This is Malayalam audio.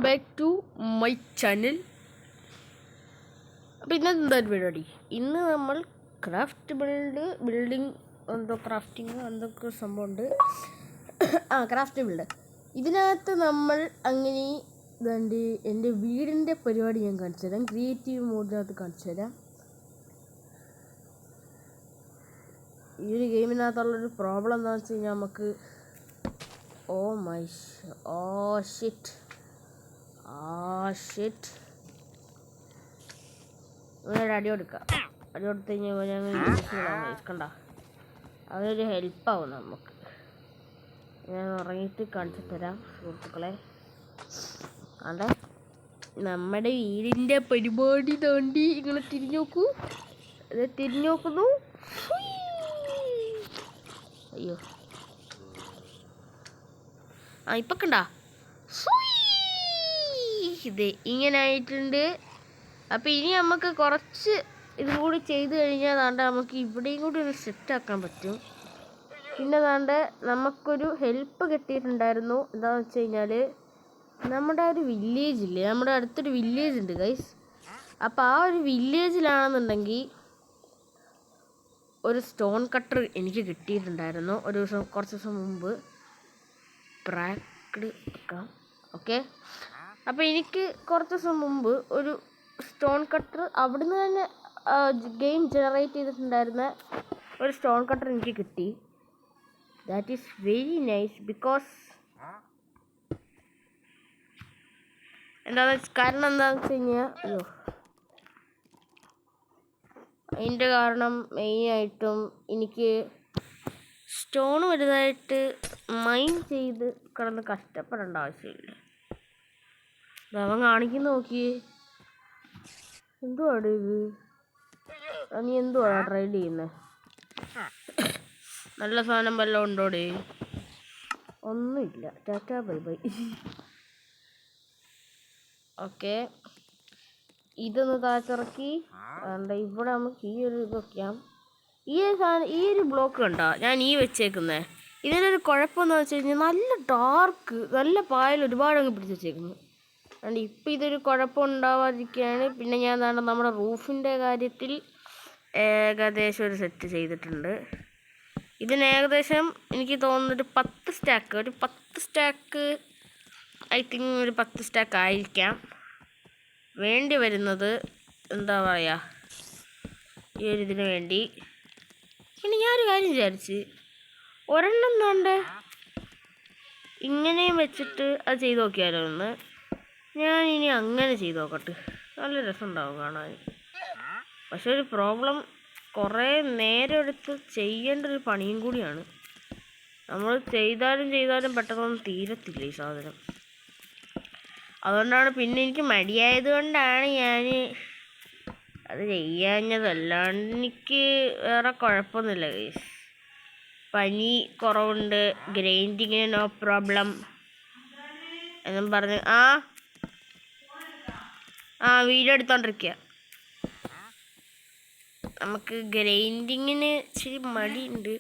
Back to my channel. അപ്പോൾ ഇന്നത്തെ എന്താ പരിപാടി? ഇന്ന് നമ്മൾ ബിൽഡിംഗ് ക്രാഫ്റ്റിംഗ് എന്തൊക്കെ സംഭവമുണ്ട്. Craft build. ഇതിനകത്ത് നമ്മൾ അങ്ങനെ എൻ്റെ വീടിൻ്റെ പരിപാടി ഞാൻ കാണിച്ചു തരാം. ക്രിയേറ്റീവ് മോഡിനകത്ത് കാണിച്ചു തരാം. ഈ ഒരു ഗെയിമിനകത്തുള്ളൊരു പ്രോബ്ലം എന്താണെന്ന് വെച്ച് കഴിഞ്ഞാൽ നമുക്ക് അടി കൊടുക്കാം. അടി കൊടുത്തു കഴിഞ്ഞാൽ ഞങ്ങൾ കണ്ട അതൊരു ഹെൽപ്പാവും നമുക്ക്. ഞാൻ ഉറങ്ങിയിട്ട് കാണിച്ചു തരാം സുഹൃത്തുക്കളെ. അതെ, നമ്മുടെ വീടിൻ്റെ പരിപാടി താണ്ടി ഇങ്ങനെ തിരിഞ്ഞു നോക്കൂ. അത് തിരിഞ്ഞു നോക്കുന്നു. അയ്യോ, ഇപ്പൊ കണ്ട ഇത് ഇങ്ങനെ ആയിട്ടുണ്ട്. അപ്പം ഇനി നമുക്ക് കുറച്ച് ഇതും കൂടി ചെയ്ത് കഴിഞ്ഞാൽ താണ്ട നമുക്ക് ഇവിടെയും കൂടി ഒന്ന് സെറ്റാക്കാൻ പറ്റും. പിന്നെ താണ്ട നമുക്കൊരു ഹെൽപ്പ് കിട്ടിയിട്ടുണ്ടായിരുന്നു. എന്താണെന്ന് വെച്ച് കഴിഞ്ഞാൽ നമ്മുടെ ഒരു വില്ലേജില്ലേ, നമ്മുടെ അടുത്തൊരു വില്ലേജ് ഉണ്ട് ഗൈസ്. അപ്പോൾ ആ ഒരു വില്ലേജിലാണെന്നുണ്ടെങ്കിൽ ഒരു സ്റ്റോൺ കട്ടർ എനിക്ക് കിട്ടിയിട്ടുണ്ടായിരുന്നു കുറച്ച് ദിവസം മുമ്പ്. പ്രാക്ട് വെക്കാം. ഓക്കെ, അപ്പോൾ എനിക്ക് കുറച്ച് ദിവസം മുമ്പ് ഒരു സ്റ്റോൺ കട്ടർ അവിടുന്ന് തന്നെ ഗെയിം ജനറേറ്റ് ചെയ്തിട്ടുണ്ടായിരുന്ന ഒരു സ്റ്റോൺ കട്ടർ എനിക്ക് കിട്ടി. That is very nice. Because കാരണം എന്താണെന്ന് വെച്ച് കഴിഞ്ഞാൽ അതിൻ്റെ കാരണം മെയിനായിട്ടും എനിക്ക് സ്റ്റോൺ വലുതായിട്ട് മൈൻ ചെയ്ത് കിടന്ന് കഷ്ടപ്പെടേണ്ട ആവശ്യമില്ല. അവൻ കാണിക്കുന്ന നോക്കിയേ, എന്തുവാണ് ഇത്? നീ എന്തുവാണ് ട്രൈഡ് ചെയ്യുന്നത്? നല്ല സാധനം വല്ലതും ഉണ്ടോടെ? ഒന്നുമില്ല. Tata bye bye. ഓക്കെ, ഇതൊന്ന് താഴ്ത്തിറക്കി ഇവിടെ നമുക്ക് ഈ ഒരു ഇത് വയ്ക്കാം. ഈ ഒരു ബ്ലോക്ക് കണ്ടോ ഞാൻ വെച്ചേക്കുന്നത്? ഇതിനൊരു കുഴപ്പമെന്ന് വെച്ച് കഴിഞ്ഞാൽ നല്ല ഡാർക്ക്, നല്ല പായൽ ഒരുപാട് അങ്ങ് പിടിച്ച് വെച്ചേക്കുന്നു. അതുകൊണ്ട് ഇപ്പം ഇതൊരു കുഴപ്പം ഉണ്ടാവാതിരിക്കുകയാണ്. പിന്നെ ഞാൻ നമ്മുടെ റൂഫിൻ്റെ കാര്യത്തിൽ ഏകദേശം ഒരു സെറ്റ് ചെയ്തിട്ടുണ്ട്. ഇതിന് ഏകദേശം എനിക്ക് തോന്നുന്നൊരു 10 സ്റ്റാക്ക് ഐ തിങ്ക് ഒരു 10 സ്റ്റാക്ക് ആയിരിക്കാം വേണ്ടി വരുന്നത്. എന്താ പറയുക, ഈ ഒരു ഇതിന് വേണ്ടി. പിന്നെ ഞാനൊരു കാര്യം വിചാരിച്ച്, ഒരെണ്ണം താണ്ട് ഇങ്ങനെയും വെച്ചിട്ട് അത് ചെയ്ത് നോക്കിയാലോ ഒന്ന്. ഞാൻ ഇനി അങ്ങനെ ചെയ്ത് നോക്കട്ടെ, നല്ല രസമുണ്ടാവും കാണാൻ. പക്ഷെ ഒരു പ്രോബ്ലം, കുറേ നേരം എടുത്ത് ചെയ്യേണ്ട ഒരു പണിയും കൂടിയാണ്. നമ്മൾ ചെയ്താലും പെട്ടെന്നൊന്നും തീരത്തില്ല ഈ സാധനം. അതുകൊണ്ടാണ് പിന്നെ എനിക്ക് മടിയായത് കൊണ്ടാണ് ഞാൻ അത് ചെയ്യാഞ്ഞത്. അല്ലാണ്ട് എനിക്ക് വേറെ കുഴപ്പമൊന്നുമില്ല ഗൈസ്. പനി കുറവുണ്ട്, ഗ്രൈൻഡിങ്ങിന് നോ പ്രോബ്ലം എന്നും പറഞ്ഞ് വീഡിയോ എടുത്തോണ്ടിരിക്കുക. നമുക്ക് ഗ്രൈൻഡിങ്ങിന് ഇച്ചിരി മടിയുണ്ട്.